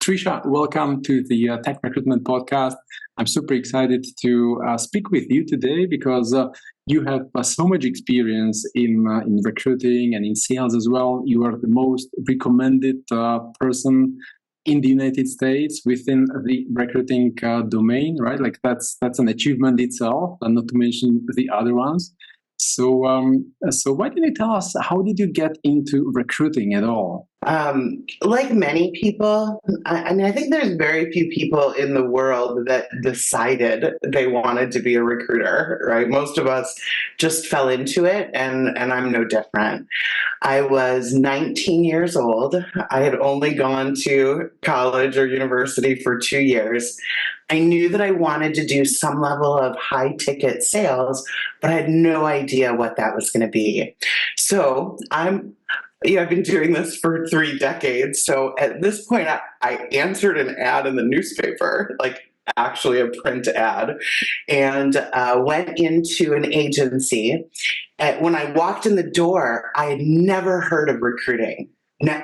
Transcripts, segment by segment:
Tricia, welcome to the Tech Recruitment Podcast. I'm super excited to speak with you today because you have so much experience in recruiting and in sales as well. You are the most recommended person in the United States within the recruiting domain, right? Like that's an achievement itself, and not to mention the other ones. So why don't you tell us, how did you get into recruiting at all? Like many people, I think there's very few people in the world that decided they wanted to be a recruiter, right? Most of us just fell into it, and I'm no different. I was 19 years old. I had only gone to college or university for 2 years. I knew that I wanted to do some level of high ticket sales, but I had no idea what that was going to be. So I've been doing this for 3 decades. So at this point, I answered an ad in the newspaper, like actually a print ad, and went into an agency. When I walked in the door, I had never heard of recruiting.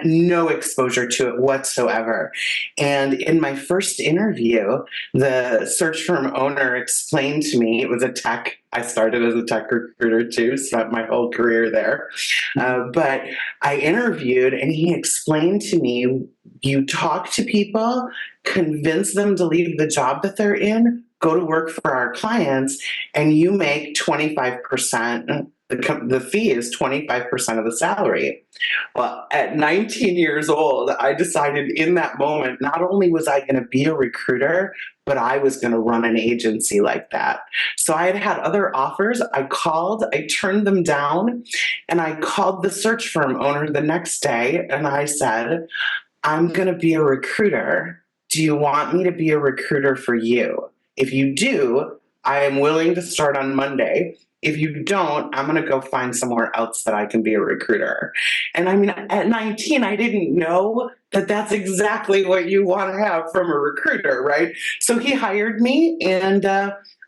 No exposure to it whatsoever. And in my first interview, the search firm owner explained to me, it was I started as a tech recruiter too, spent my whole career there. But I interviewed and he explained to me, you talk to people, convince them to leave the job that they're in, go to work for our clients, and you make 25%. The fee is 25% of the salary. Well, at 19 years old, I decided in that moment, not only was I going to be a recruiter, but I was going to run an agency like that. So I had other offers. I turned them down, and I called the search firm owner the next day, and I said, I'm going to be a recruiter. Do you want me to be a recruiter for you? If you do, I am willing to start on Monday. If you don't, I'm going to go find somewhere else that I can be a recruiter. And I mean, at 19, I didn't know that that's exactly what you want to have from a recruiter, right? So he hired me, and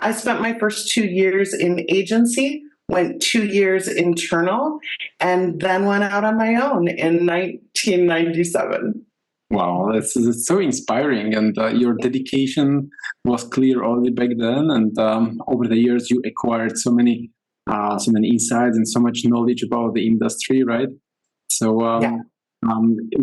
I spent my first 2 years in agency, went 2 years internal, and then went out on my own in 1997. Wow, that's so inspiring, and your dedication was clear already back then. And over the years, you acquired so many insights and so much knowledge about the industry, right? So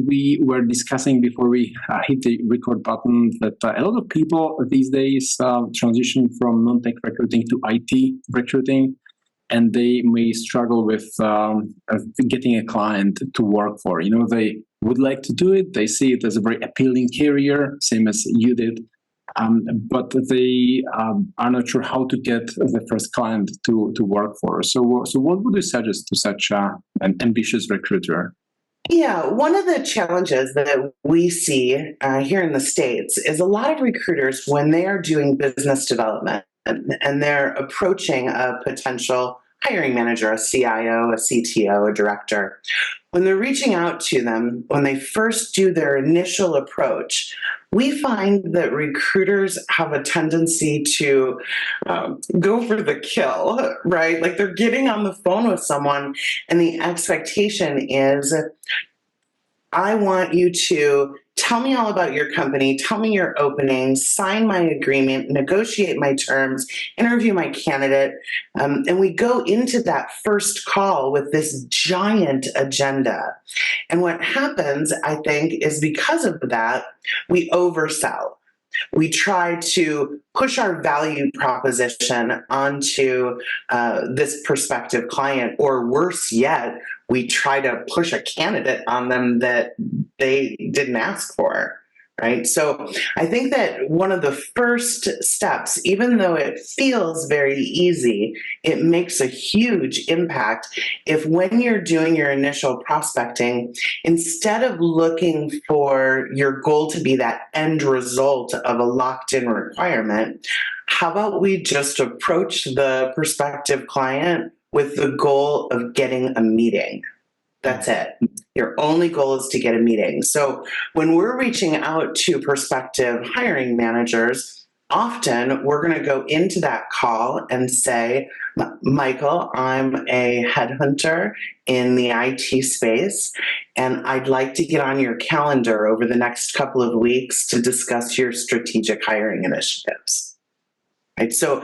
we were discussing before we hit the record button that a lot of people these days transition from non-tech recruiting to IT recruiting, and they may struggle with getting a client to work for. They would like to do it. They see it as a very appealing career, same as you did. But they are not sure how to get the first client to work for. So what would you suggest to such an ambitious recruiter? Yeah, one of the challenges that we see here in the States is a lot of recruiters, when they are doing business development and they're approaching a potential hiring manager, a CIO, a CTO, a director, when they're reaching out to them, when they first do their initial approach, we find that recruiters have a tendency to go for the kill, right? Like they're getting on the phone with someone, and the expectation is, I want you to tell me all about your company, tell me your openings, sign my agreement, negotiate my terms, interview my candidate. And we go into that first call with this giant agenda. And what happens, I think, is because of that, we oversell. We try to push our value proposition onto this prospective client, or worse yet, we try to push a candidate on them that they didn't ask for, right? So I think that one of the first steps, even though it feels very easy, it makes a huge impact if, when you're doing your initial prospecting, instead of looking for your goal to be that end result of a locked-in requirement, how about we just approach the prospective client with the goal of getting a meeting? That's it. Your only goal is to get a meeting. So when we're reaching out to prospective hiring managers, often we're going to go into that call and say, Michael, I'm a headhunter in the IT space, and I'd like to get on your calendar over the next couple of weeks to discuss your strategic hiring initiatives. Right. So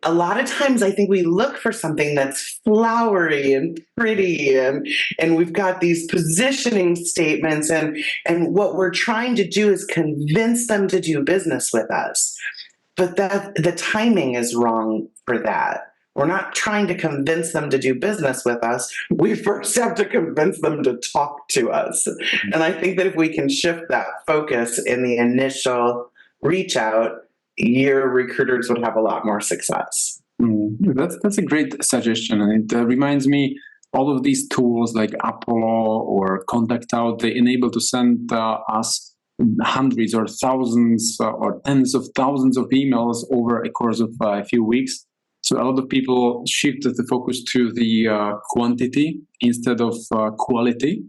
a lot of times I think we look for something that's flowery and pretty, and we've got these positioning statements, and what we're trying to do is convince them to do business with us. But that the timing is wrong for that. We're not trying to convince them to do business with us. We first have to convince them to talk to us. And I think that if we can shift that focus in the initial reach out, your recruiters would have a lot more success. That's a great suggestion. And it reminds me, all of these tools like Apollo or Contact Out, they enable to send us hundreds or thousands or tens of thousands of emails over a course of a few weeks. So a lot of people shifted the focus to the quantity instead of quality,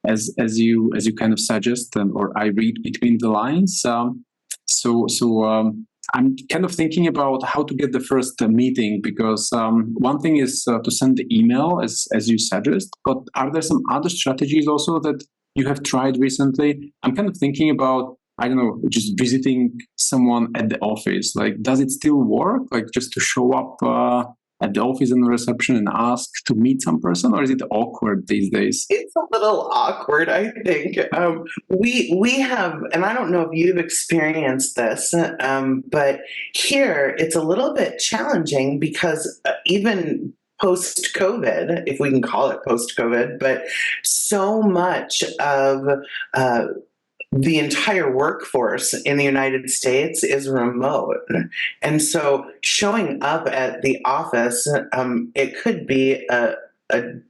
as you kind of suggest, or I read between the lines. I'm kind of thinking about how to get the first meeting, because one thing is to send the email, as you suggest, but are there some other strategies also that you have tried recently? I'm kind of thinking about, I don't know, just visiting someone at the office. Like, does it still work? Like, just to show up at the office in the reception and ask to meet some person, or is it awkward these days? It's a little awkward, I think. We have, and I don't know if you've experienced this, but here it's a little bit challenging because even post-COVID, if we can call it post-COVID, but so much of the entire workforce in the United States is remote. And so showing up at the office, it could be a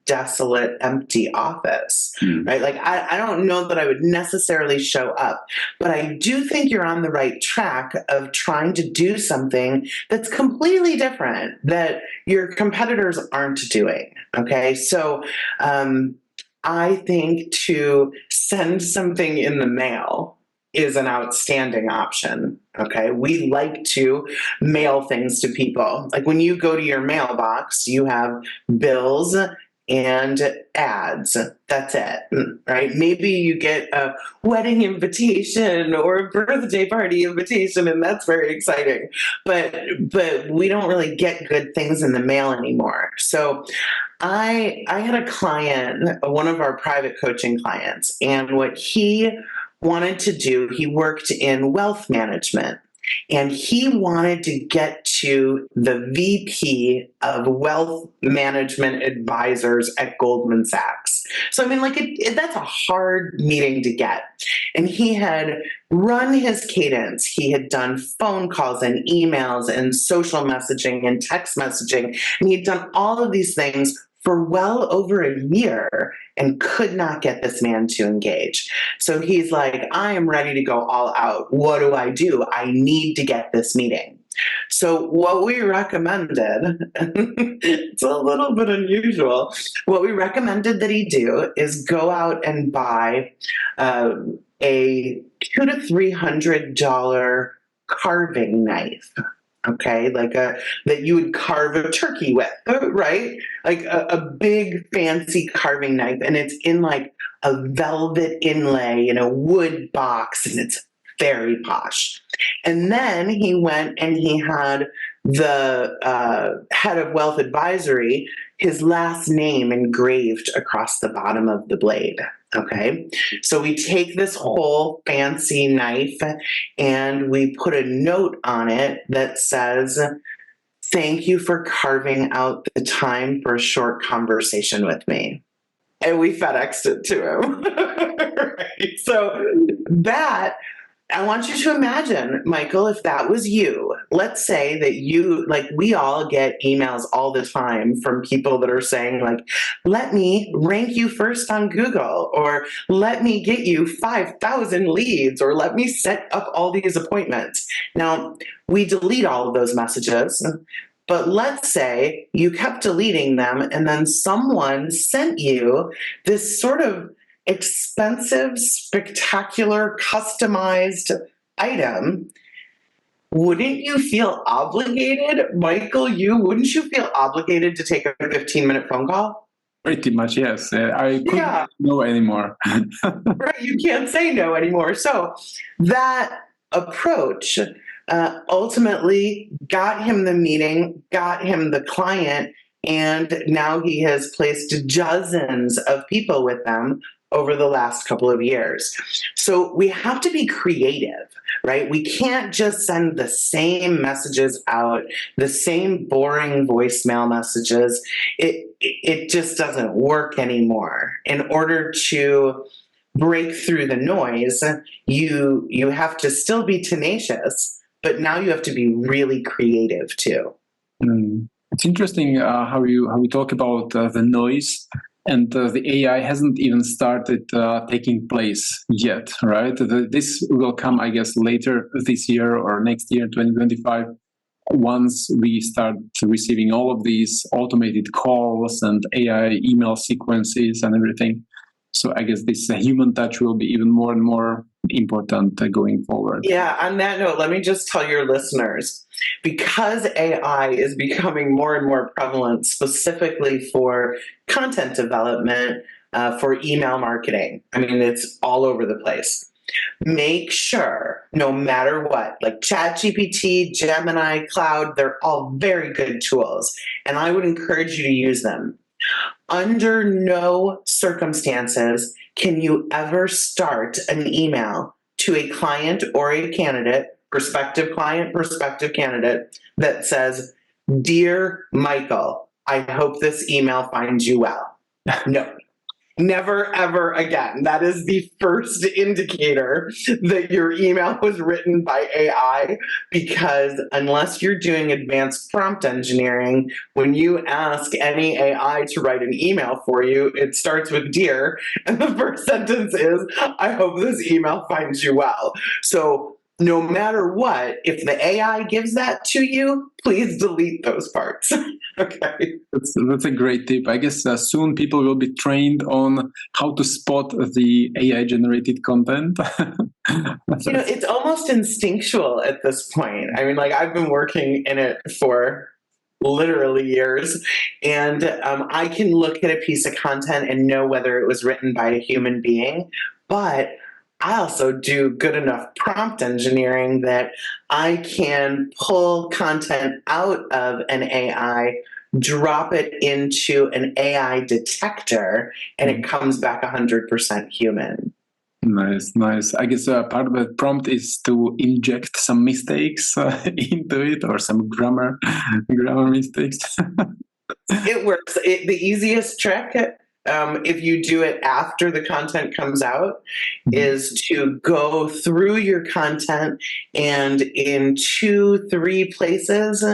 desolate, empty office, right? Like, I don't know that I would necessarily show up, but I do think you're on the right track of trying to do something that's completely different that your competitors aren't doing, okay? So, I think to send something in the mail is an outstanding option. Okay. We like to mail things to people. Like when you go to your mailbox, you have bills and ads. That's it, right? Maybe you get a wedding invitation or a birthday party invitation, and that's very exciting. But we don't really get good things in the mail anymore. So I had a client, one of our private coaching clients, and what he wanted to do, he worked in wealth management, and he wanted to get to the VP of wealth management advisors at Goldman Sachs. So, I mean, like, that's a hard meeting to get. And he had run his cadence. He had done phone calls and emails and social messaging and text messaging. And he had done all of these things for well over a year and could not get this man to engage. So he's like, I am ready to go all out. What do? I need to get this meeting. So what we recommended, it's a little bit unusual, what we recommended that he do is go out and buy a $200 to $300 carving knife. Okay, like that you would carve a turkey with, right? Like a big fancy carving knife, and it's in like a velvet inlay in a wood box, and it's very posh. And then he went and he had the head of wealth advisory, his last name engraved across the bottom of the blade. Okay, so we take this whole fancy knife and we put a note on it that says, "Thank you for carving out the time for a short conversation with me." And we FedExed it to him. Right? So that, I want you to imagine, Michael, if that was you. Let's say that you, like, we all get emails all the time from people that are saying, like, let me rank you first on Google, or let me get you 5,000 leads, or let me set up all these appointments. Now, we delete all of those messages, but let's say you kept deleting them and then someone sent you this sort of expensive, spectacular, customized item, wouldn't you feel obligated, Michael? Wouldn't you feel obligated to take a 15-minute phone call? Pretty much, yes. I couldn't Yeah, know anymore. right. You can't say no anymore. So that approach ultimately got him the meeting, got him the client, and now he has placed dozens of people with them over the last couple of years. So we have to be creative, right? We can't just send the same messages out, the same boring voicemail messages. It just doesn't work anymore. In order to break through the noise, you have to still be tenacious, but now you have to be really creative too. It's interesting how we talk about the noise, and the AI hasn't even started taking place yet, right? This will come, I guess, later this year or next year, 2025, once we start receiving all of these automated calls and AI email sequences and everything. So I guess this human touch will be even more and more important going forward. Yeah, on that note, let me just tell your listeners, because AI is becoming more and more prevalent, specifically for content development, for email marketing. I mean, it's all over the place. Make sure, no matter what, like ChatGPT, Gemini, Cloud, they're all very good tools, and I would encourage you to use them. Under no circumstances can you ever start an email to a client or a candidate, prospective client, prospective candidate, that says, "Dear Michael, I hope this email finds you well." No. Never, ever again. That is the first indicator that your email was written by AI, because unless you're doing advanced prompt engineering, when you ask any AI to write an email for you, it starts with "dear," and the first sentence is, "I hope this email finds you well." So no matter what, if the AI gives that to you, please delete those parts. Okay. That's a great tip. I guess soon people will be trained on how to spot the AI generated content. It's almost instinctual at this point. I mean, like, I've been working in it for literally years, and I can look at a piece of content and know whether it was written by a human being, but I also do good enough prompt engineering that I can pull content out of an AI, drop it into an AI detector, and it comes back 100% human. Nice, nice. I guess part of the prompt is to inject some mistakes into it, or some grammar mistakes. It works. The easiest trick, if you do it after the content comes out, is to go through your content and in 2-3 places,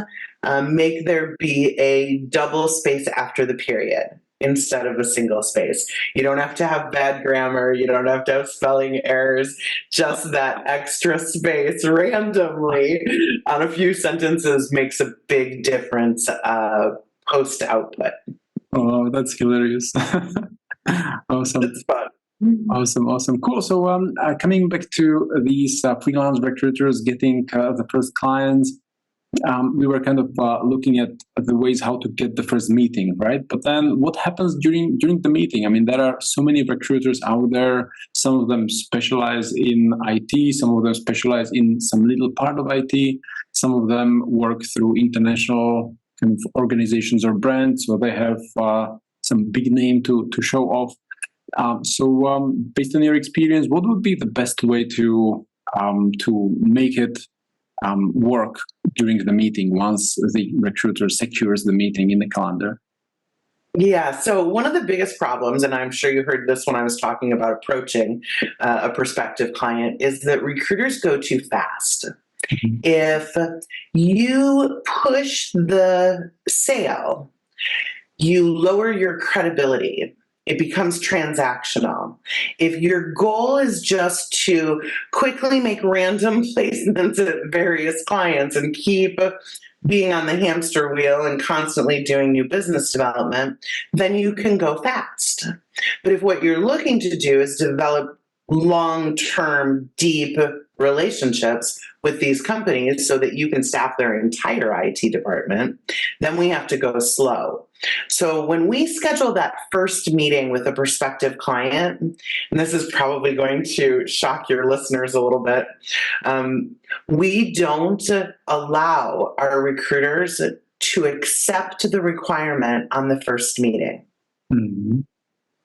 make there be a double space after the period instead of a single space. You don't have to have bad grammar. You don't have to have spelling errors. Just that extra space randomly on a few sentences makes a big difference post output. Oh, that's hilarious. Awesome. It's fun. Awesome. Cool. So coming back to these freelance recruiters getting the first clients, we were kind of looking at the ways how to get the first meeting, right? But then what happens during the meeting? I mean, there are so many recruiters out there. Some of them specialize in IT. Some of them specialize in some little part of IT. Some of them work through international kind of organizations or brands, so they have some big name to show off. So based on your experience, what would be the best way to make it work during the meeting once the recruiter secures the meeting in the calendar? Yeah, so one of the biggest problems, and I'm sure you heard this when I was talking about approaching a prospective client, is that recruiters go too fast. If you push the sale, you lower your credibility. It becomes transactional. If your goal is just to quickly make random placements at various clients and keep being on the hamster wheel and constantly doing new business development, then you can go fast. But if what you're looking to do is develop long-term, deep relationships with these companies so that you can staff their entire IT department, then we have to go slow. So when we schedule that first meeting with a prospective client, and this is probably going to shock your listeners a little bit, we don't allow our recruiters to accept the requirement on the first meeting. Mm-hmm.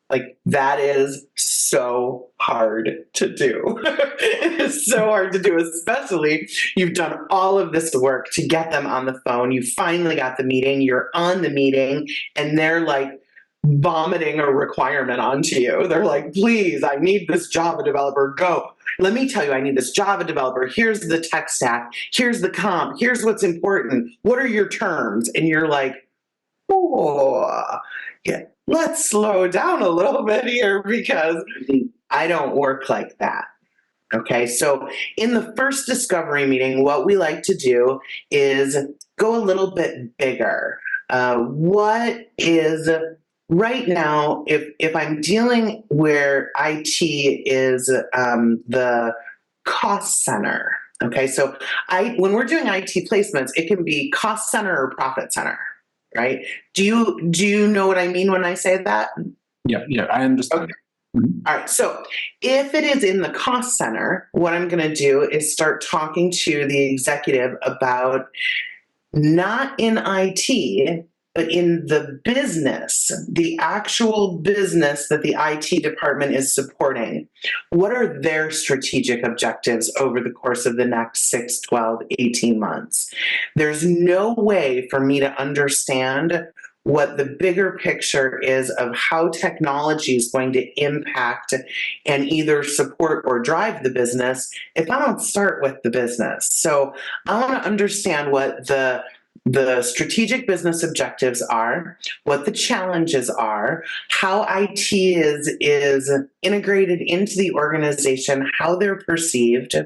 Like, that is so hard to do. It is so hard to do, especially you've done all of this work to get them on the phone. You finally got the meeting, you're on the meeting, and they're like vomiting a requirement onto you. They're like, please, I need this Java developer, go. Let me tell you, I need this Java developer. Here's the tech stack. Here's the comp. Here's what's important. What are your terms? And you're like, oh, yeah, let's slow down a little bit here because I don't work like that. Okay, so in the first discovery meeting, what we like to do is go a little bit bigger. What is right now, if I'm dealing where IT is the cost center, okay, so when we're doing IT placements, it can be cost center or profit center, right? Do you know what I mean when I say that? Yeah, I understand. Okay. All right, so if it is in the cost center, what I'm going to do is start talking to the executive about not in IT, but in the business, the actual business that the IT department is supporting. What are their strategic objectives over the course of the next 6, 12, 18 months? There's no way for me to understand what the bigger picture is of how technology is going to impact and either support or drive the business if I don't start with the business. So I want to understand what the strategic business objectives are, what the challenges are, how IT is integrated into the organization, how they're perceived.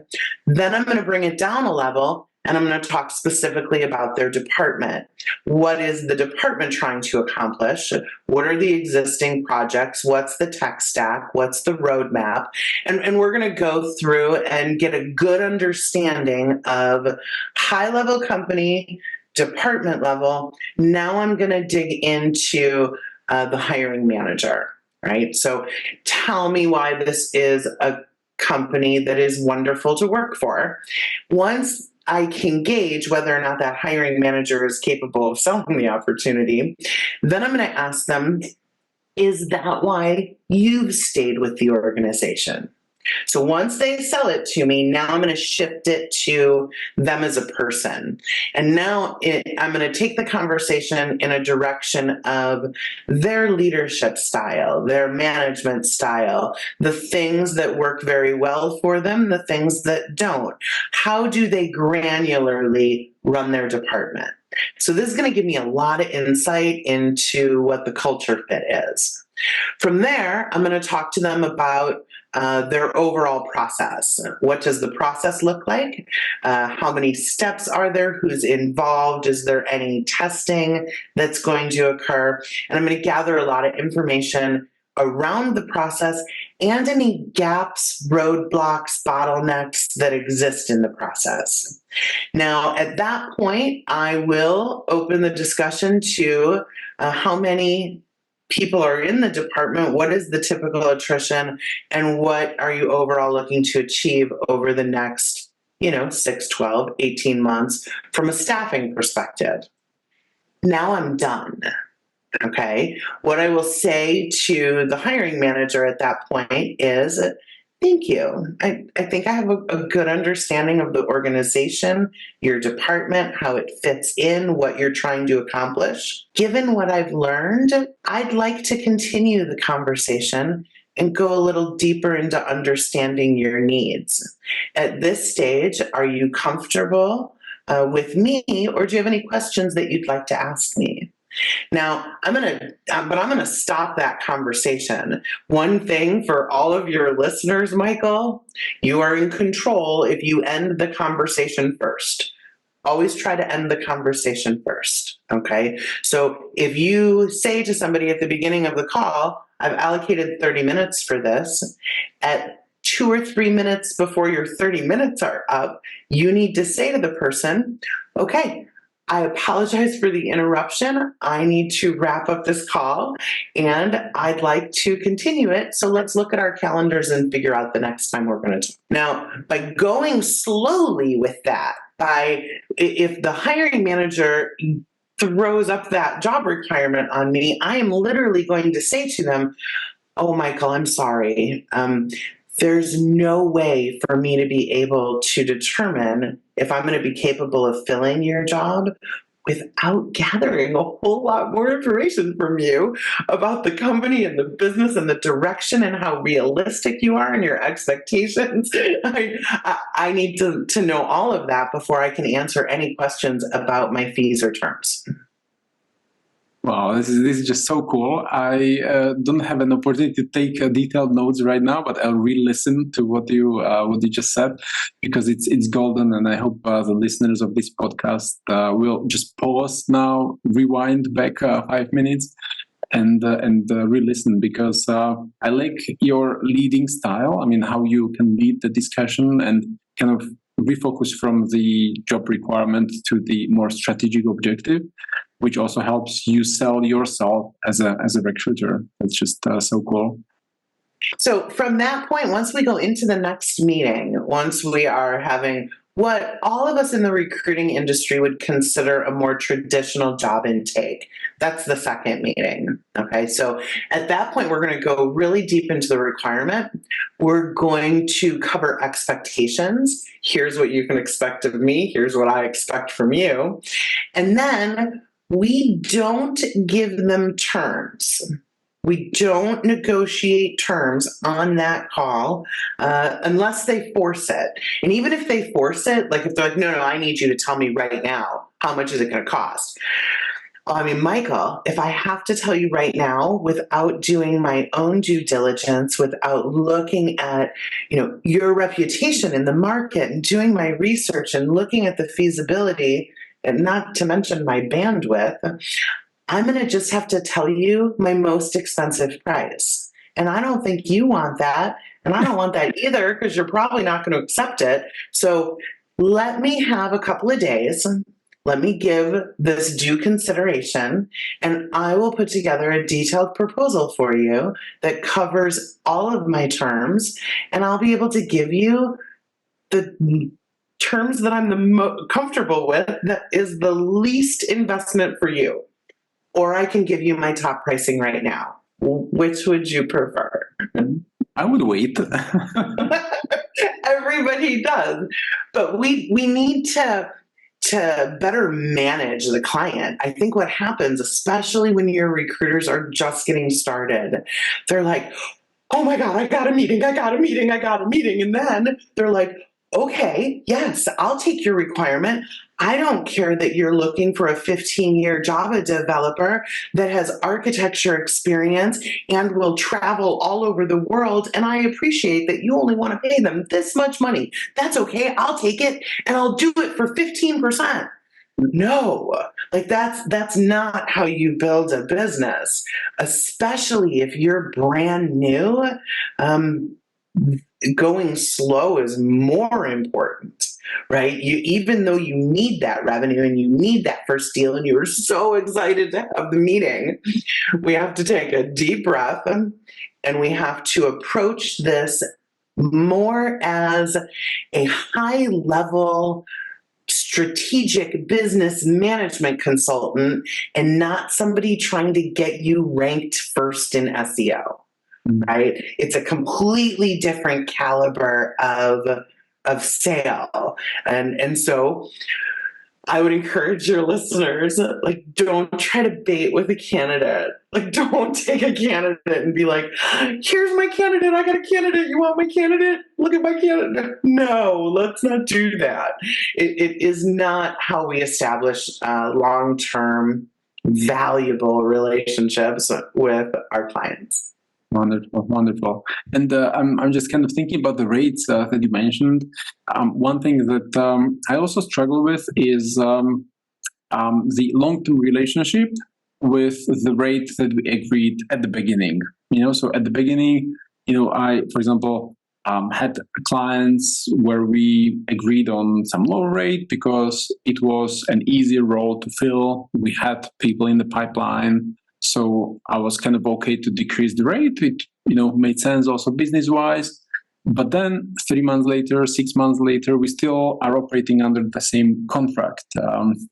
Then I'm going to bring it down a level and I'm going to talk specifically about their department. What is the department trying to accomplish? What are the existing projects? What's the tech stack? What's the roadmap? And we're going to go through and get a good understanding of high-level company, department level. Now I'm going to dig into the hiring manager, right? So tell me why this is a company that is wonderful to work for. Once I can gauge whether or not that hiring manager is capable of selling the opportunity, then I'm going to ask them, is that why you've stayed with the organization? So once they sell it to me, now I'm going to shift it to them as a person. And now I'm going to take the conversation in a direction of their leadership style, their management style, the things that work very well for them, the things that don't. How do they granularly run their department? So this is going to give me a lot of insight into what the culture fit is. From there, I'm going to talk to them about their overall process. What does the process look like? How many steps are there? Who's involved? Is there any testing that's going to occur? And I'm going to gather a lot of information around the process and any gaps, roadblocks, bottlenecks that exist in the process. Now, at that point, I will open the discussion to how many people are in the department, what is the typical attrition, and what are you overall looking to achieve over the next, 6, 12, 18 months from a staffing perspective. Now I'm done. Okay. What I will say to the hiring manager at that point is, thank you. I think I have a good understanding of the organization, your department, how it fits in, what you're trying to accomplish. Given what I've learned, I'd like to continue the conversation and go a little deeper into understanding your needs. At this stage, are you comfortable with me, or do you have any questions that you'd like to ask me? Now, I'm going to stop that conversation. One thing for all of your listeners, Michael, you are in control if you end the conversation first. Always try to end the conversation first, okay? So if you say to somebody at the beginning of the call, I've allocated 30 minutes for this, at 2 or 3 minutes before your 30 minutes are up, you need to say to the person, okay, I apologize for the interruption. I need to wrap up this call and I'd like to continue it. So let's look at our calendars and figure out the next time we're going to talk. Now, by going slowly with that, if the hiring manager throws up that job requirement on me, I am literally going to say to them, oh, Michael, I'm sorry. There's no way for me to be able to determine if I'm going to be capable of filling your job without gathering a whole lot more information from you about the company and the business and the direction and how realistic you are and your expectations. I need to know all of that before I can answer any questions about my fees or terms. Wow, this is just so cool. I don't have an opportunity to take detailed notes right now, but I'll re-listen to what you just said, because it's golden, and I hope the listeners of this podcast will just pause now, rewind back 5 minutes, and re-listen, because I like your leading style. I mean, how you can lead the discussion and kind of refocus from the job requirement to the more strategic objective, which also helps you sell yourself as a recruiter. It's just so cool. So from that point, once we go into the next meeting, once we are having what all of us in the recruiting industry would consider a more traditional job intake, that's the second meeting. Okay, so at that point, we're going to go really deep into the requirement. We're going to cover expectations. Here's what you can expect of me. Here's what I expect from you. And then we don't give them terms. We don't negotiate terms on that call unless they force it. And even if they force it, like if they're like, no, I need you to tell me right now, how much is it going to cost? I mean, Michael, if I have to tell you right now without doing my own due diligence, without looking at, your reputation in the market and doing my research and looking at the feasibility, and not to mention my bandwidth, I'm going to just have to tell you my most expensive price. And I don't think you want that. And I don't want that either, because you're probably not going to accept it. So let me have a couple of days. Let me give this due consideration, and I will put together a detailed proposal for you that covers all of my terms. And I'll be able to give you the terms that I'm the most comfortable with, that is the least investment for you. Or I can give you my top pricing right now. Which would you prefer? I would wait. Everybody does. But we need to better manage the client. I think what happens, especially when your recruiters are just getting started, they're like, oh my God, I got a meeting. And then they're like, okay, yes, I'll take your requirement. I don't care that you're looking for a 15-year Java developer that has architecture experience and will travel all over the world. And I appreciate that you only want to pay them this much money. That's okay. I'll take it, and I'll do it for 15%. No, like that's not how you build a business, especially if you're brand new. Going slow is more important, right? Even though you need that revenue and you need that first deal and you're so excited to have the meeting, we have to take a deep breath and we have to approach this more as a high-level strategic business management consultant and not somebody trying to get you ranked first in SEO. Right? It's a completely different caliber of sale. And so I would encourage your listeners, like, don't try to bait with a candidate. Like, don't take a candidate and be like, here's my candidate. I got a candidate. You want my candidate? Look at my candidate. No, let's not do that. It is not how we establish long-term, valuable relationships with our clients. Wonderful. And I'm just kind of thinking about the rates that you mentioned. One thing that I also struggle with is the long-term relationship with the rate that we agreed at the beginning. So at the beginning, for example, had clients where we agreed on some low rate because it was an easy role to fill. We had people in the pipeline, so I was kind of okay to decrease the rate. It made sense also business wise. But then 3 months later, 6 months later, we still are operating under the same contract,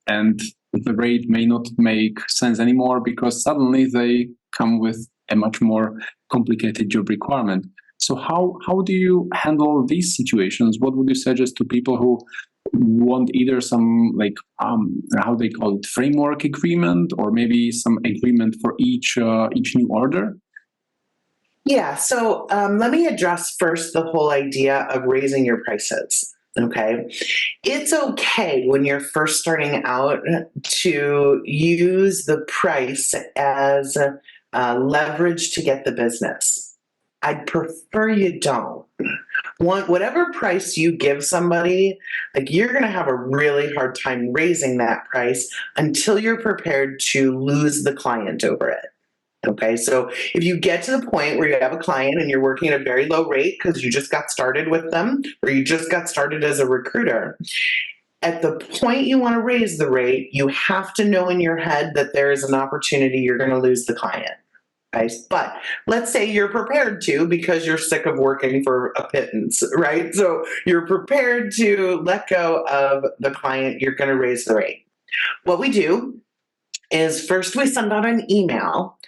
and the rate may not make sense anymore because suddenly they come with a much more complicated job requirement. So how do you handle these situations? What would you suggest to people who want either some how they call it, framework agreement, or maybe some agreement for each new order? Yeah, so let me address first the whole idea of raising your prices. Okay. It's okay when you're first starting out to use the price as leverage to get the business. I'd prefer you don't. Whatever price you give somebody, you're going to have a really hard time raising that price until you're prepared to lose the client over it. Okay, so if you get to the point where you have a client and you're working at a very low rate because you just got started with them or you just got started as a recruiter, at the point you want to raise the rate, you have to know in your head that there is an opportunity you're going to lose the client. Okay? But let's say you're prepared to because you're sick of working for a pittance, right? So you're prepared to let go of the client, you're going to raise the rate. What we do is first we send out an email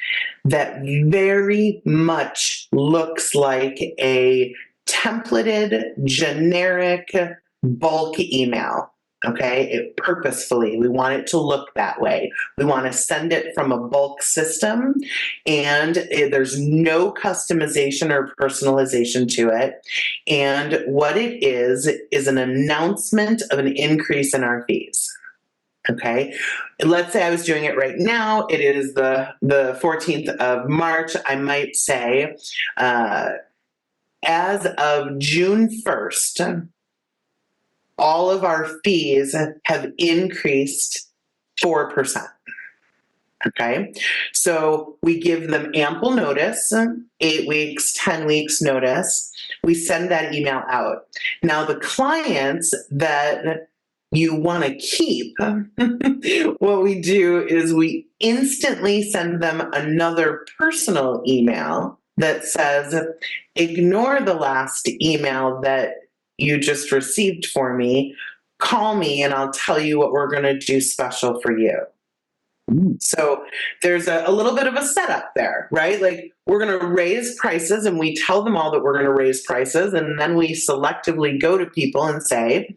that very much looks like a templated, generic, bulk email. Okay, purposefully, we want it to look that way. We want to send it from a bulk system, and there's no customization or personalization to it. And what it is an announcement of an increase in our fees. Okay, let's say I was doing it right now. It is the 14th of March. I might say, as of June 1st, all of our fees have increased 4%. Okay, so we give them ample notice, 8 weeks, 10 weeks notice. We send that email out. Now, the clients that you want to keep, what we do is we instantly send them another personal email that says, ignore the last email that you just received for me, call me and I'll tell you what we're going to do special for you. So there's a little bit of a setup there, right? We're going to raise prices and we tell them all that we're going to raise prices. And then we selectively go to people and say,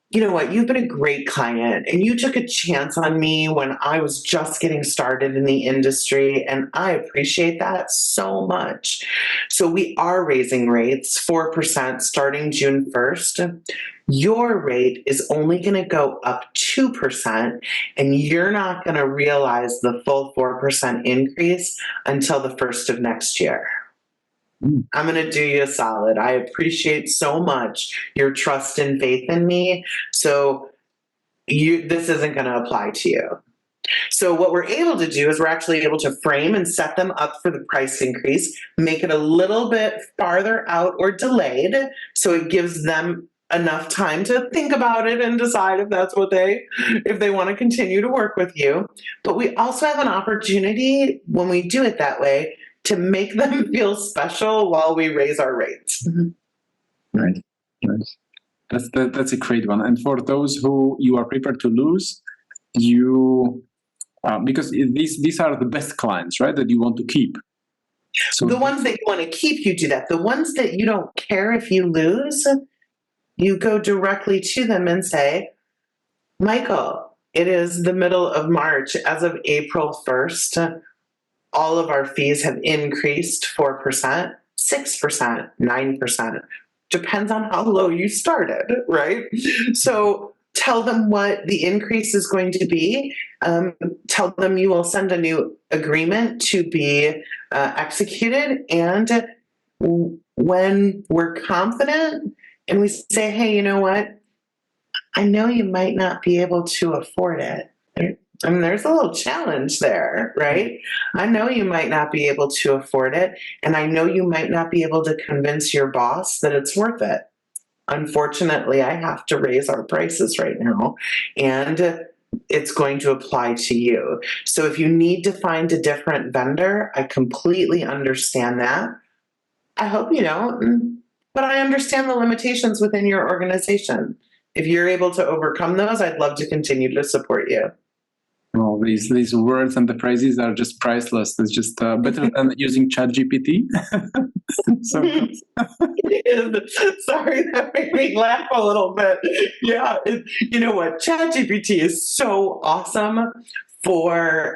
you know what, you've been a great client and you took a chance on me when I was just getting started in the industry, and I appreciate that so much. So we are raising rates 4% starting June 1st. Your rate is only going to go up 2%, and you're not going to realize the full 4% increase until the 1st of next year. I'm going to do you a solid. I appreciate so much your trust and faith in me. So this isn't going to apply to you. So what we're able to do is we're actually able to frame and set them up for the price increase, make it a little bit farther out or delayed, so it gives them enough time to think about it and decide if they want to continue to work with you. But we also have an opportunity when we do it that way to make them feel special while we raise our rates. Right. That's a great one. And for those who you are prepared to lose, because these are the best clients, right, that you want to keep. So the ones that you want to keep, you do that. The ones that you don't care if you lose, you go directly to them and say, Michael, it is the middle of March. As of April 1st, all of our fees have increased 4%, 6%, 9%. Depends on how low you started, right? So tell them what the increase is going to be. Tell them you will send a new agreement to be executed. And when we're confident and we say, hey, you know what? I know you might not be able to afford it. I mean, there's a little challenge there, right? I know you might not be able to afford it, and I know you might not be able to convince your boss that it's worth it. Unfortunately, I have to raise our prices right now, and it's going to apply to you. So if you need to find a different vendor, I completely understand that. I hope you don't, but I understand the limitations within your organization. If you're able to overcome those, I'd love to continue to support you. Well, these words and the phrases are just priceless. It's just better than using ChatGPT. So sorry, that made me laugh a little bit. Yeah, you know what? ChatGPT is so awesome for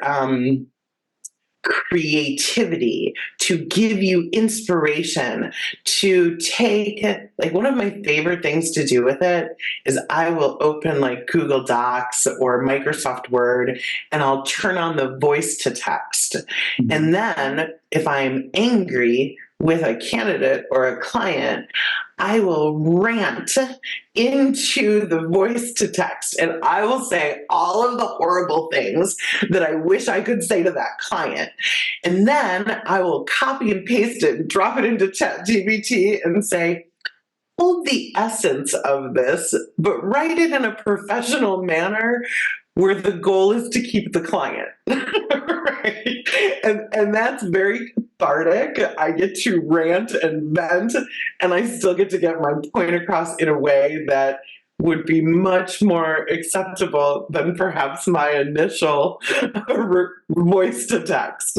creativity, to give you inspiration, to take, like, one of my favorite things to do with it is I will open like Google Docs or Microsoft Word and I'll turn on the voice to text. Mhm. And then if I'm angry with a candidate or a client, I will rant into the voice to text and I will say all of the horrible things that I wish I could say to that client. And then I will copy and paste it and drop it into ChatGPT and say, hold the essence of this, but write it in a professional manner where the goal is to keep the client. Right? And that's very cathartic. I get to rant and vent, and I still get to get my point across in a way that would be much more acceptable than perhaps my initial voice to text.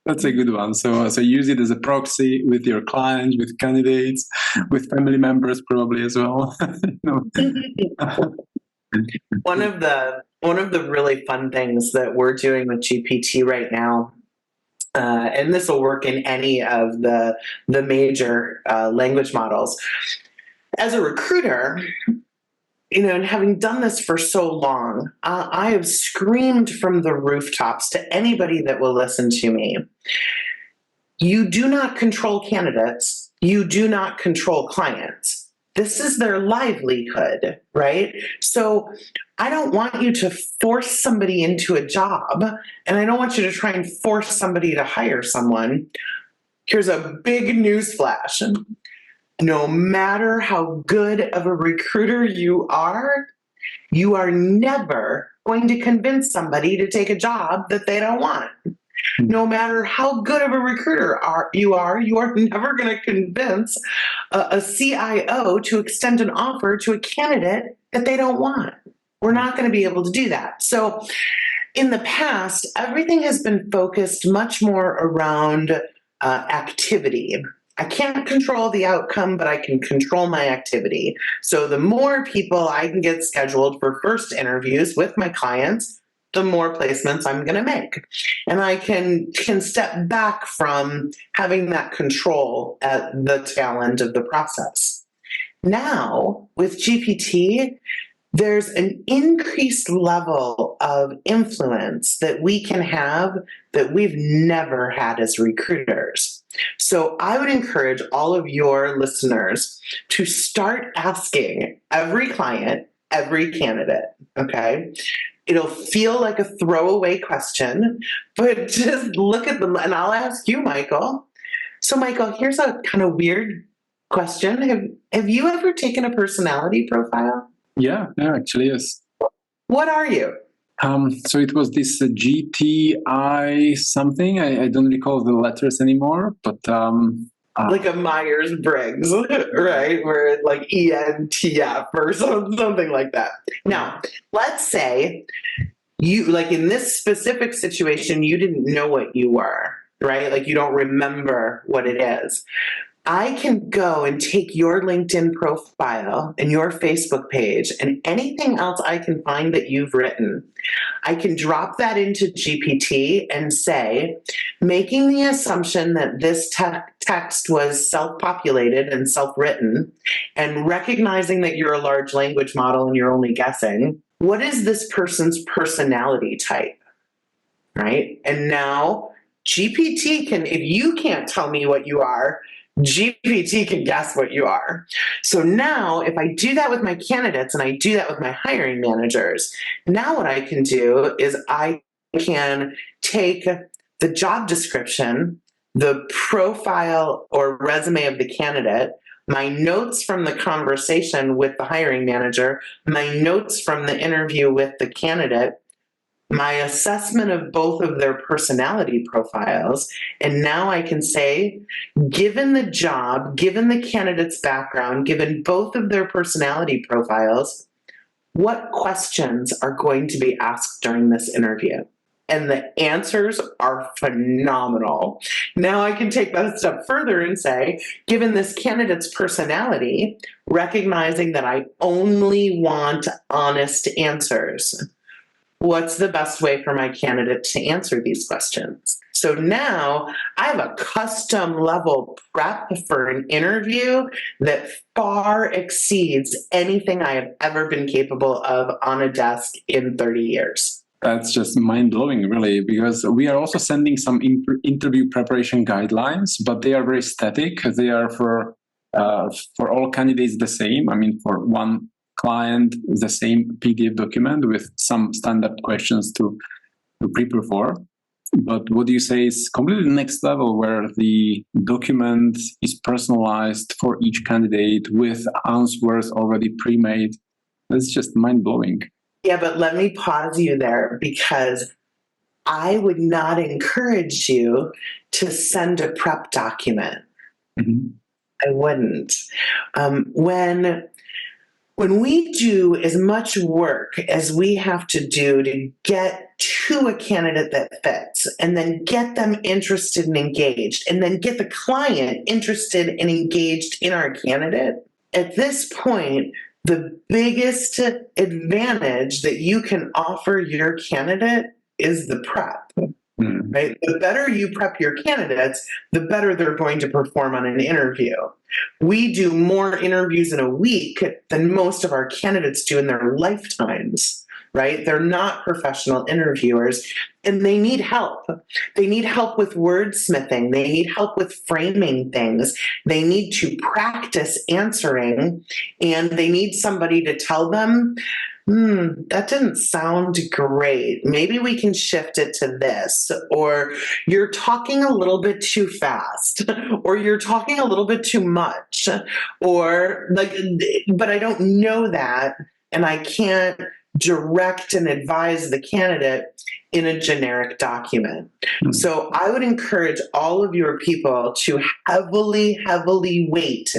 that's a good one. So use it as a proxy with your clients, with candidates, with family members probably as well. One of the really fun things that we're doing with GPT right now, and this will work in any of the major language models. As a recruiter, and having done this for so long, I have screamed from the rooftops to anybody that will listen to me. You do not control candidates. You do not control clients. This is their livelihood, right? So I don't want you to force somebody into a job, and I don't want you to try and force somebody to hire someone. Here's a big news flash. No matter how good of a recruiter you are never going to convince somebody to take a job that they don't want. No matter how good of a recruiter you are never going to convince a CIO to extend an offer to a candidate that they don't want. We're not going to be able to do that. So in the past, everything has been focused much more around activity. I can't control the outcome, but I can control my activity. So the more people I can get scheduled for first interviews with my clients, the more placements I'm going to make. And I can step back from having that control at the tail end of the process. Now, with GPT, there's an increased level of influence that we can have that we've never had as recruiters. So I would encourage all of your listeners to start asking every client, every candidate, okay? It'll feel like a throwaway question, but just look at them, and I'll ask you, Michael. So, Michael, here's a kind of weird question. Have you ever taken a personality profile? Yeah, actually, yes. What are you? So it was this GTI something. I don't recall the letters anymore, but like a Myers-Briggs, right? Where it's like ENTF or something like that. Now, let's say you, like in this specific situation, you didn't know what you were, right? Like you don't remember what it is. I can go and take your LinkedIn profile and your Facebook page and anything else I can find that you've written. I can drop that into GPT and say, making the assumption that this text was self-populated and self-written, and recognizing that you're a large language model and you're only guessing, what is this person's personality type, right? And now GPT can, if you can't tell me what you are, GPT can guess what you are. So now, if I do that with my candidates and I do that with my hiring managers, now what I can do is I can take the job description, the profile or resume of the candidate, my notes from the conversation with the hiring manager, my notes from the interview with the candidate, my assessment of both of their personality profiles. And now I can say, given the job, given the candidate's background, given both of their personality profiles, what questions are going to be asked during this interview? And the answers are phenomenal. Now I can take that a step further and say, given this candidate's personality, recognizing that I only want honest answers, what's the best way for my candidate to answer these questions? So now I have a custom level prep for an interview that far exceeds anything I have ever been capable of on a desk in 30 years. That's just mind-blowing, really, because we are also sending some interview preparation guidelines, but they are very static. They are for all candidates the same. I mean, for one client, the same PDF document with some standard questions to prepare for. But what you say is completely next level, where the document is personalized for each candidate with answers already pre-made. That's just mind-blowing. Yeah, but let me pause you there, because I would not encourage you to send a prep document. Mm-hmm. I wouldn't. When we do as much work as we have to do to get to a candidate that fits, and then get them interested and engaged, and then get the client interested and engaged in our candidate, at this point, the biggest advantage that you can offer your candidate is the prep. Right? The better you prep your candidates, the better they're going to perform on an interview. We do more interviews in a week than most of our candidates do in their lifetimes, right? They're not professional interviewers, and they need help. They need help with wordsmithing. They need help with framing things. They need to practice answering, and they need somebody to tell them, that didn't sound great. Maybe we can shift it to this. Or you're talking a little bit too fast. Or you're talking a little bit too much. Or but I don't know that, and I can't direct and advise the candidate in a generic document. So I would encourage all of your people to heavily, heavily weight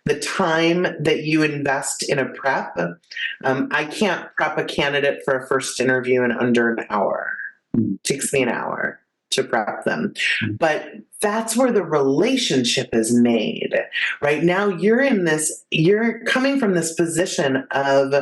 the time that you invest in a prep. I can't prep a candidate for a first interview in under an hour. It takes me an hour to prep them. But that's where the relationship is made. Right now, you're coming from this position of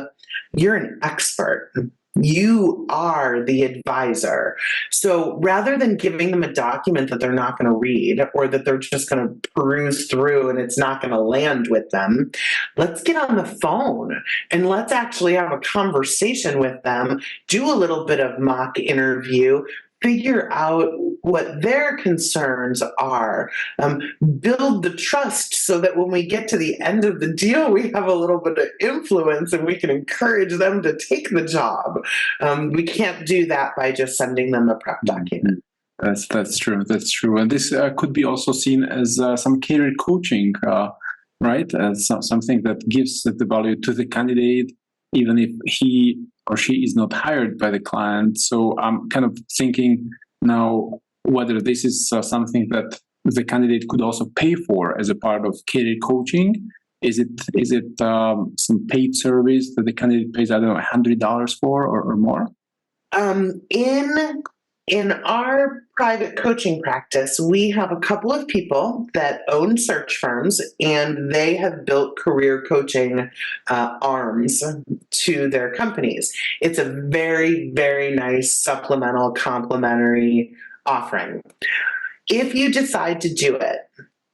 you're an expert. You are the advisor. So rather than giving them a document that they're not going to read, or that they're just going to peruse through and it's not going to land with them, let's get on the phone and let's actually have a conversation with them, do a little bit of mock interview, figure out what their concerns are, build the trust so that when we get to the end of the deal, we have a little bit of influence and we can encourage them to take the job. We can't do that by just sending them a prep document. That's true. That's true. And this could be also seen as some career coaching, right? As something that gives the value to the candidate, even if he or she is not hired by the client. So I'm kind of thinking now whether this is something that the candidate could also pay for as a part of career coaching. Is it some paid service that the candidate pays, I don't know, $100 for or more? In our private coaching practice, we have a couple of people that own search firms, and they have built career coaching arms to their companies. It's a very, very nice supplemental, complementary offering. If you decide to do it,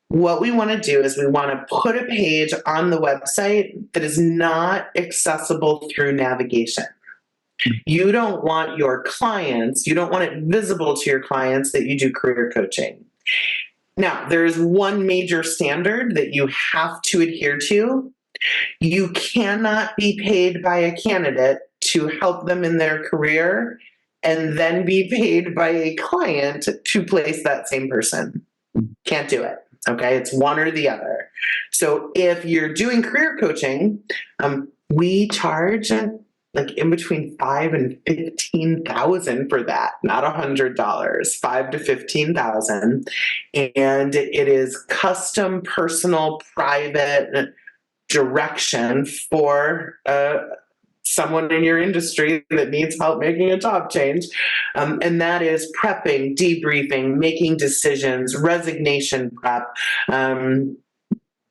what we want to do is we want to put a page on the website that is not accessible through navigation. You don't want your clients, you don't want it visible to your clients that you do career coaching. Now, there is one major standard that you have to adhere to. You cannot be paid by a candidate to help them in their career and then be paid by a client to place that same person. Can't do it. Okay, it's one or the other. So if you're doing career coaching, we charge like in between $5,000 and $15,000 for that, not $100, $5,000 to $15,000, and it is custom, personal, private direction for someone in your industry that needs help making a job change. And that is prepping, debriefing, making decisions, resignation prep,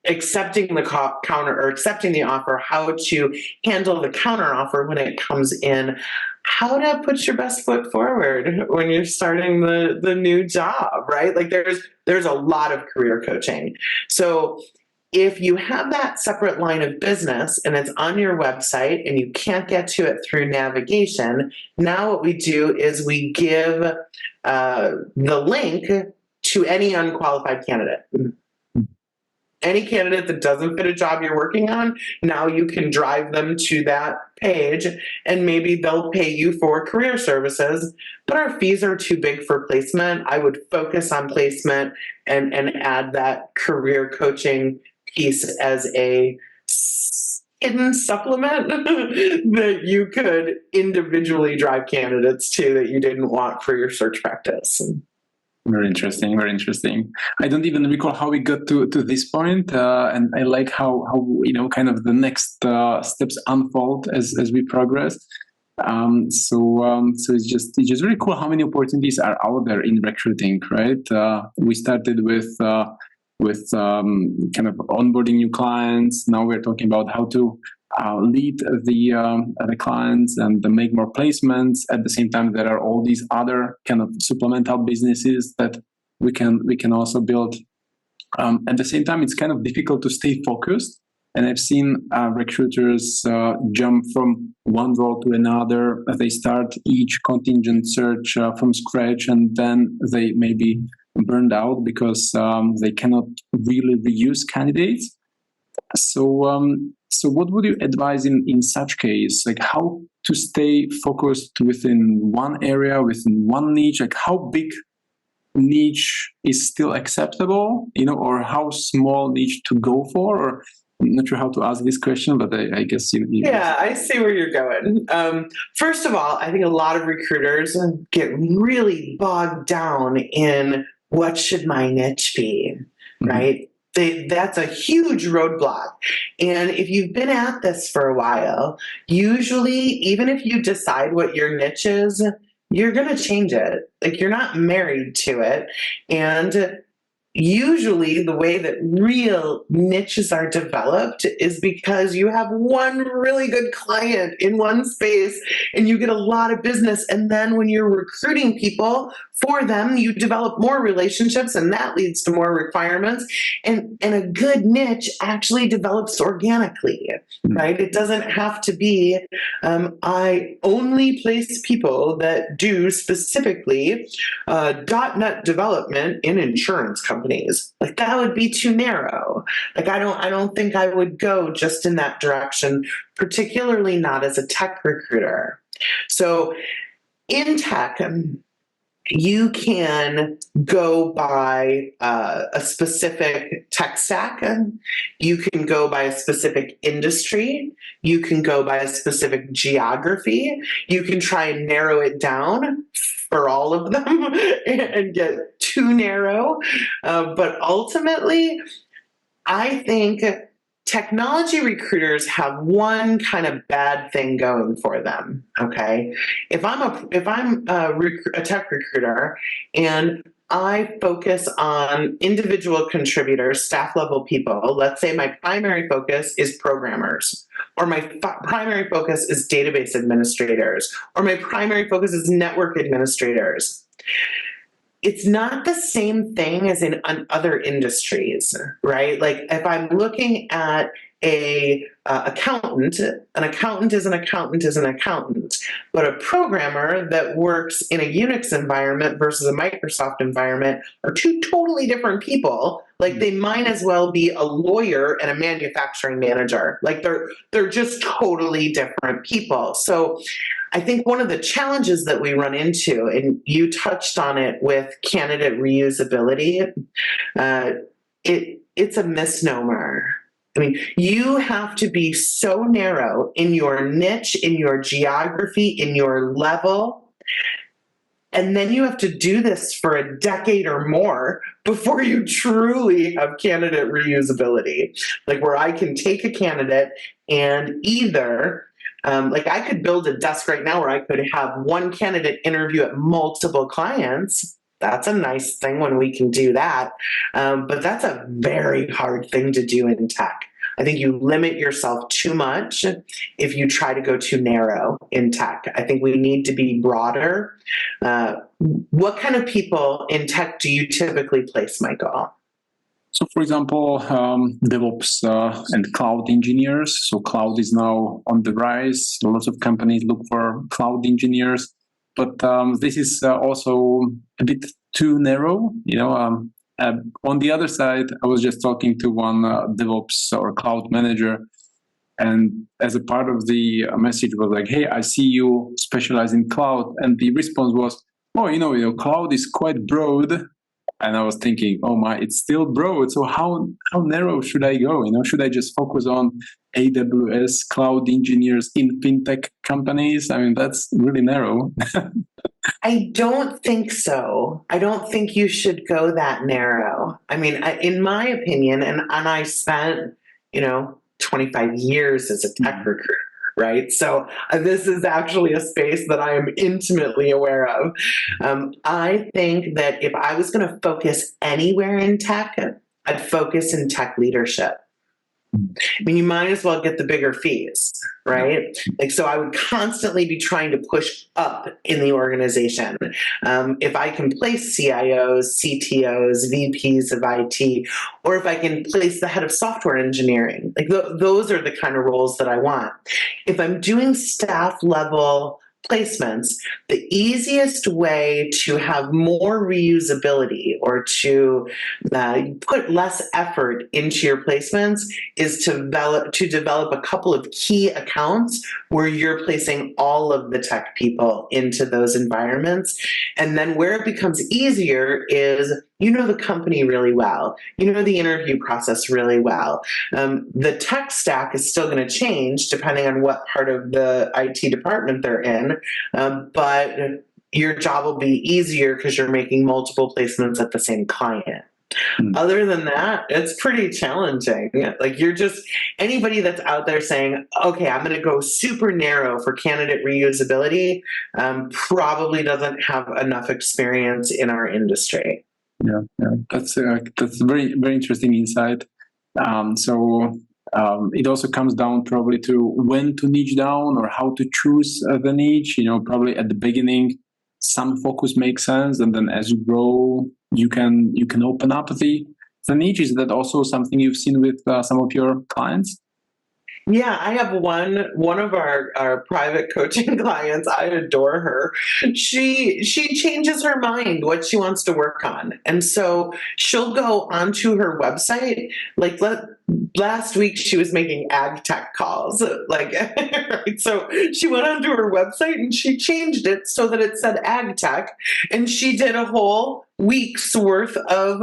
accepting the counter or accepting the offer, how to handle the counter offer when it comes in, how to put your best foot forward when you're starting the new job, right? Like there's a lot of career coaching. So if you have that separate line of business and it's on your website and you can't get to it through navigation, now what we do is we give the link to any unqualified candidate. Any candidate that doesn't fit a job you're working on, now you can drive them to that page and maybe they'll pay you for career services, but our fees are too big for placement. I would focus on placement and add that career coaching piece as a hidden supplement that you could individually drive candidates to that you didn't want for your search practice. Very interesting, very interesting. I don't even recall how we got to this point, and I like how kind of the next steps unfold as we progress. So it's just really cool how many opportunities are out there in recruiting, right? We started with kind of onboarding new clients. Now we're talking about how to lead the clients and make more placements. At the same time, there are all these other kind of supplemental businesses that we can also build. At the same time, it's kind of difficult to stay focused. And I've seen recruiters jump from one role to another. They start each contingent search from scratch, and then they may be burned out because they cannot really reuse candidates. So what would you advise in such case? Like how to stay focused within one area, within one niche? Like how big niche is still acceptable, or how small niche to go for? Or I'm not sure how to ask this question, but I guess Yeah, I see where you're going. First of all, I think a lot of recruiters get really bogged down in what should my niche be, right? That's a huge roadblock. And if you've been at this for a while, usually, even if you decide what your niche is, you're going to change it. Like you're not married to it. And usually the way that real niches are developed is because you have one really good client in one space and you get a lot of business. And then when you're recruiting people for them, you develop more relationships and that leads to more requirements. And a good niche actually develops organically, right? It doesn't have to be, I only place people that do specifically .NET development in insurance companies. Like that would be too narrow. Like I don't think I would go just in that direction, particularly not as a tech recruiter. So in tech, you can go by a specific tech stack. You can go by a specific industry. You can go by a specific geography. You can try and narrow it down for all of them and get too narrow. But ultimately, I think technology recruiters have one kind of bad thing going for them. Okay, if I'm a tech recruiter and I focus on individual contributors, staff level people, let's say my primary focus is programmers, or my primary focus is database administrators, or my primary focus is network administrators. It's not the same thing as in other industries, right? Like if I'm looking at a accountant, an accountant is an accountant is an accountant, but a programmer that works in a Unix environment versus a Microsoft environment are two totally different people. Like they might as well be a lawyer and a manufacturing manager. Like they're just totally different people. So I think one of the challenges that we run into, and you touched on it with candidate reusability, it's a misnomer. I mean, you have to be so narrow in your niche, in your geography, in your level, and then you have to do this for a decade or more before you truly have candidate reusability. Like where I can take a candidate and either like I could build a desk right now where I could have one candidate interview at multiple clients. That's a nice thing when we can do that. But that's a very hard thing to do in tech. I think you limit yourself too much if you try to go too narrow in tech. I think we need to be broader. What kind of people in tech do you typically place, Michael? So, for example, DevOps and cloud engineers. So, cloud is now on the rise. Lots of companies look for cloud engineers, but this is also a bit too narrow. On the other side, I was just talking to one DevOps or cloud manager, and as a part of the message was like, "Hey, I see you specialize in cloud," and the response was, "Oh, cloud is quite broad." And I was thinking, oh my, it's still broad. So how narrow should I go? Should I just focus on AWS cloud engineers in fintech companies? I mean, that's really narrow. I don't think so. I don't think you should go that narrow. I mean, in my opinion, and I spent, 25 years as a tech recruiter. Right. So this is actually a space that I am intimately aware of. I think that if I was going to focus anywhere in tech, I'd focus in tech leadership. I mean, you might as well get the bigger fees, right? Like, so I would constantly be trying to push up in the organization. If I can place CIOs, CTOs, VPs of IT, or if I can place the head of software engineering, like those are the kind of roles that I want. If I'm doing staff level placements, the easiest way to have more reusability or to put less effort into your placements is to develop a couple of key accounts where you're placing all of the tech people into those environments. And then where it becomes easier is the company really well. The interview process really well. The tech stack is still going to change depending on what part of the IT department they're in, but your job will be easier because you're making multiple placements at the same client. Other than that, it's pretty challenging. Like anybody that's out there saying, okay, I'm going to go super narrow for candidate reusability, probably doesn't have enough experience in our industry. Yeah. That's very, very interesting insight. So it also comes down probably to when to niche down or how to choose the niche. Probably at the beginning, some focus makes sense, and then as you grow, you can open up the niche. Is that also something you've seen with some of your clients? Yeah, I have one of our private coaching clients. I adore her. She changes her mind what she wants to work on. And so she'll go onto her website. Like last week she was making ag tech calls. Right? So she went onto her website and she changed it so that it said ag tech, and she did a whole week's worth of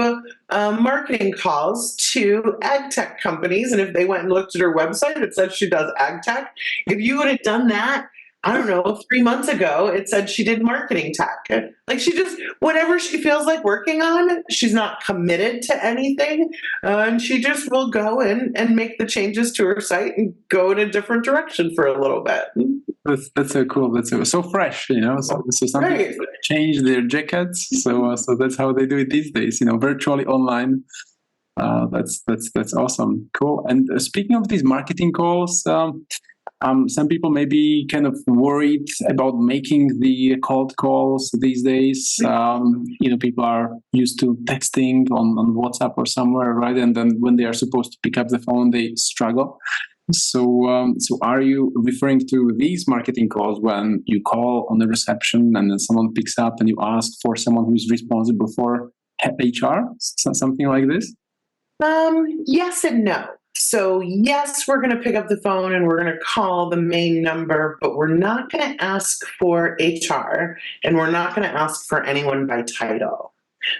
marketing calls to ag tech companies. And if they went and looked at her website, it said she does ag tech. If you would have done that, I don't know, 3 months ago, it said she did marketing tech. Like she just, whatever she feels like working on, she's not committed to anything. And she just will go in and make the changes to her site and go in a different direction for a little bit. That's so cool. That's so fresh, So some right. people change their jackets. So that's how they do it these days. Virtually online. That's awesome. Cool. And speaking of these marketing calls, some people may be kind of worried about making the cold calls these days. People are used to texting on WhatsApp or somewhere, right? And then when they are supposed to pick up the phone, they struggle. So are you referring to these marketing calls when you call on the reception and then someone picks up and you ask for someone who's responsible for HR, something like this? Yes and no. So yes, we're going to pick up the phone and we're going to call the main number, but we're not going to ask for HR and we're not going to ask for anyone by title.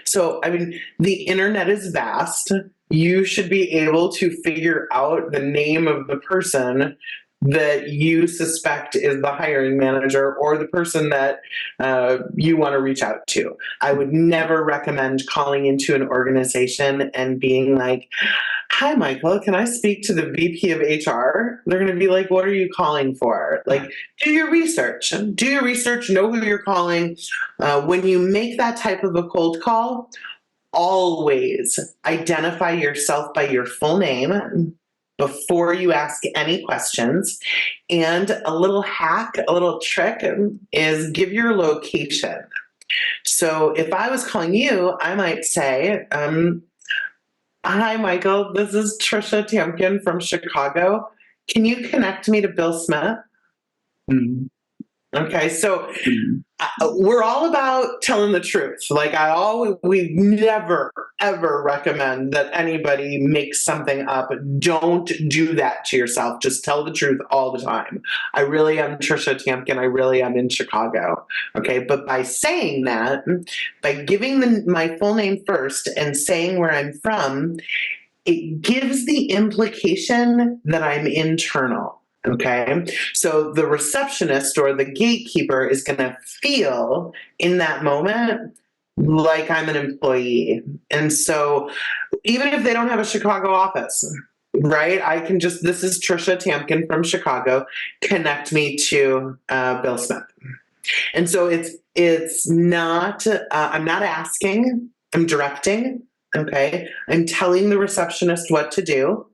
So, I mean, the internet is vast. You should be able to figure out the name of the person that you suspect is the hiring manager or the person that you want to reach out to. I would never recommend calling into an organization and being like, "Hi, Michael, can I speak to the VP of HR?" They're going to be like, "What are you calling for?" Like, do your research. Do your research, know who you're calling. When you make that type of a cold call, always identify yourself by your full name before you ask any questions. And a little hack, a little trick is give your location. So if I was calling you, I might say, "Hi, Michael, this is Tricia Tamkin from Chicago. Can you connect me to Bill Smith?" Mm-hmm. Okay, so we're all about telling the truth. Like we never, ever recommend that anybody makes something up. Don't do that to yourself. Just tell the truth all the time. I really am Tricia Tamkin. I really am in Chicago. Okay, but by saying that, by giving my full name first and saying where I'm from, it gives the implication that I'm internal. Okay, so the receptionist or the gatekeeper is going to feel in that moment like I'm an employee. And so even if they don't have a Chicago office, right, I can just, "This is Tricia Tamkin from Chicago, connect me to Bill Smith." And so it's not, I'm not asking, I'm directing. Okay, I'm telling the receptionist what to do.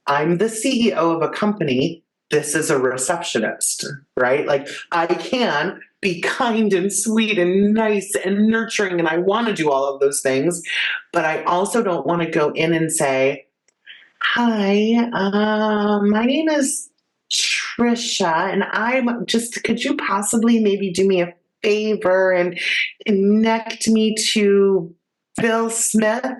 I'm the CEO of a company. This is a receptionist, right? Like, I can be kind and sweet and nice and nurturing, and I want to do all of those things, but I also don't want to go in and say, "Hi, my name is Tricia, and I'm just, could you possibly maybe do me a favor and connect me to Bill Smith?"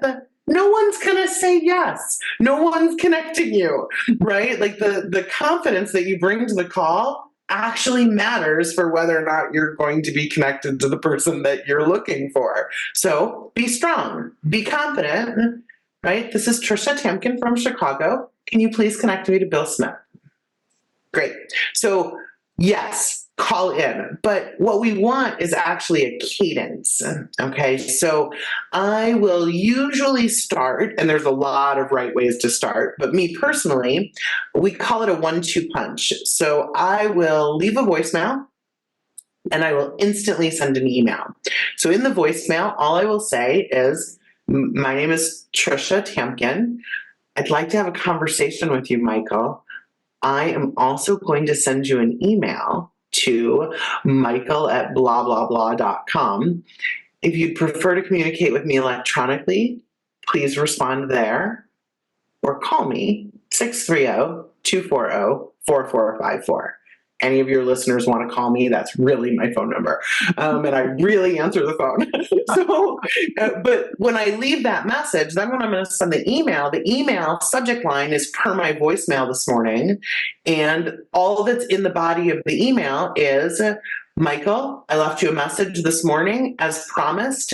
No one's going to say yes. No one's connecting you, right? Like the confidence that you bring to the call actually matters for whether or not you're going to be connected to the person that you're looking for. So be strong, be confident, right? "This is Tricia Tamkin from Chicago. Can you please connect me to Bill Smith?" Great. So yes, call in. But what we want is actually a cadence. Okay. So I will usually start, and there's a lot of right ways to start, but me personally, we call it a 1-2 punch. So I will leave a voicemail and I will instantly send an email. So in the voicemail, all I will say is, "My name is Tricia Tamkin. I'd like to have a conversation with you, Michael. I am also going to send you an email to michael@blablabla.com. If you'd prefer to communicate with me electronically, please respond there or call me 630-240-4454. Any of your listeners want to call me, that's really my phone number. And I really answer the phone. But when I leave that message, then when I'm going to send the email subject line is "per my voicemail this morning." And all that's in the body of the email is, "Michael, I left you a message this morning. As promised,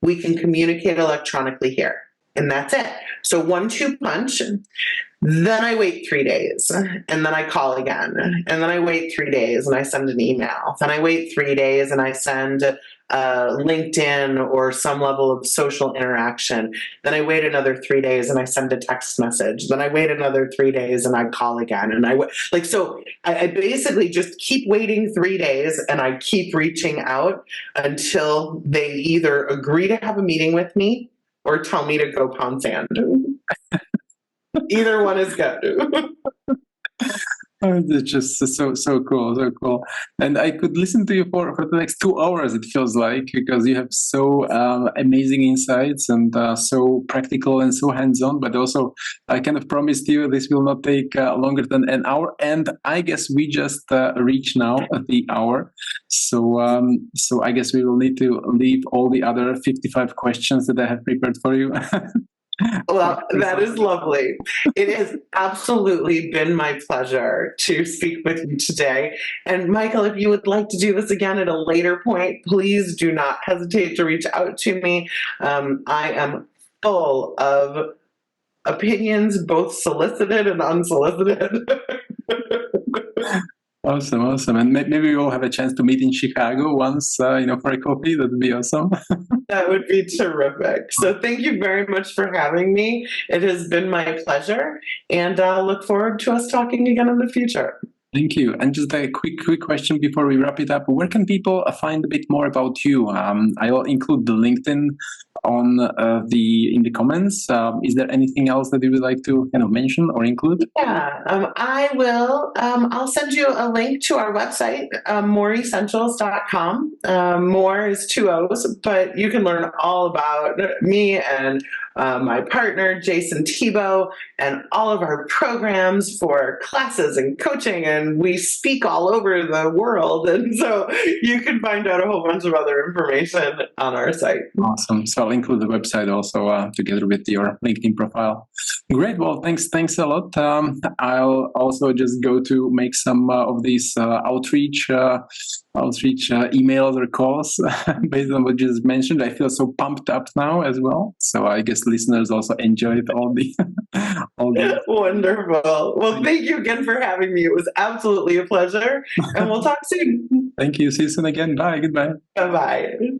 we can communicate electronically here." And that's it. So 1-2 punch. Then I wait 3 days and then I call again. And then I wait 3 days and I send an email. Then I wait 3 days and I send LinkedIn or some level of social interaction. Then I wait another 3 days and I send a text message. Then I wait another 3 days and I call again. And I basically just keep waiting 3 days and I keep reaching out until they either agree to have a meeting with me or tell me to go pound sand. Either one is good. Oh, it's just so cool, so cool. And I could listen to you for the next 2 hours. It feels like, because you have so amazing insights and so practical and so hands-on. But also, I kind of promised you this will not take longer than an hour. And I guess we just reached now the hour. So I guess we will need to leave all the other 55 questions that I have prepared for you. Well, that is lovely. It has absolutely been my pleasure to speak with you today. And Michael, if you would like to do this again at a later point, please do not hesitate to reach out to me. I am full of opinions, both solicited and unsolicited. Awesome. And maybe we'll have a chance to meet in Chicago once, for a coffee. That would be awesome. That would be terrific. So thank you very much for having me. It has been my pleasure, and I'll look forward to us talking again in the future. Thank you. And just a quick question before we wrap it up. Where can people find a bit more about you? I'll include the LinkedIn in the comments. Is there anything else that you would like to mention or include? Yeah, I will. I'll send you a link to our website, moreessentials.com. More is 2 O's, but you can learn all about me and my partner, Jason Tebow, and all of our programs for classes and coaching. And we speak all over the world. And so you can find out a whole bunch of other information on our site. Awesome. So I'll include the website also together with your LinkedIn profile. Great. Well, thanks a lot. I'll also just go to make some of these outreach emails or calls based on what you just mentioned. I feel so pumped up now as well. So I guess listeners also enjoyed all the Wonderful. Well, thank you again for having me. It was absolutely a pleasure. And we'll talk soon. Thank you. See you soon again. Bye. Goodbye. Bye-bye.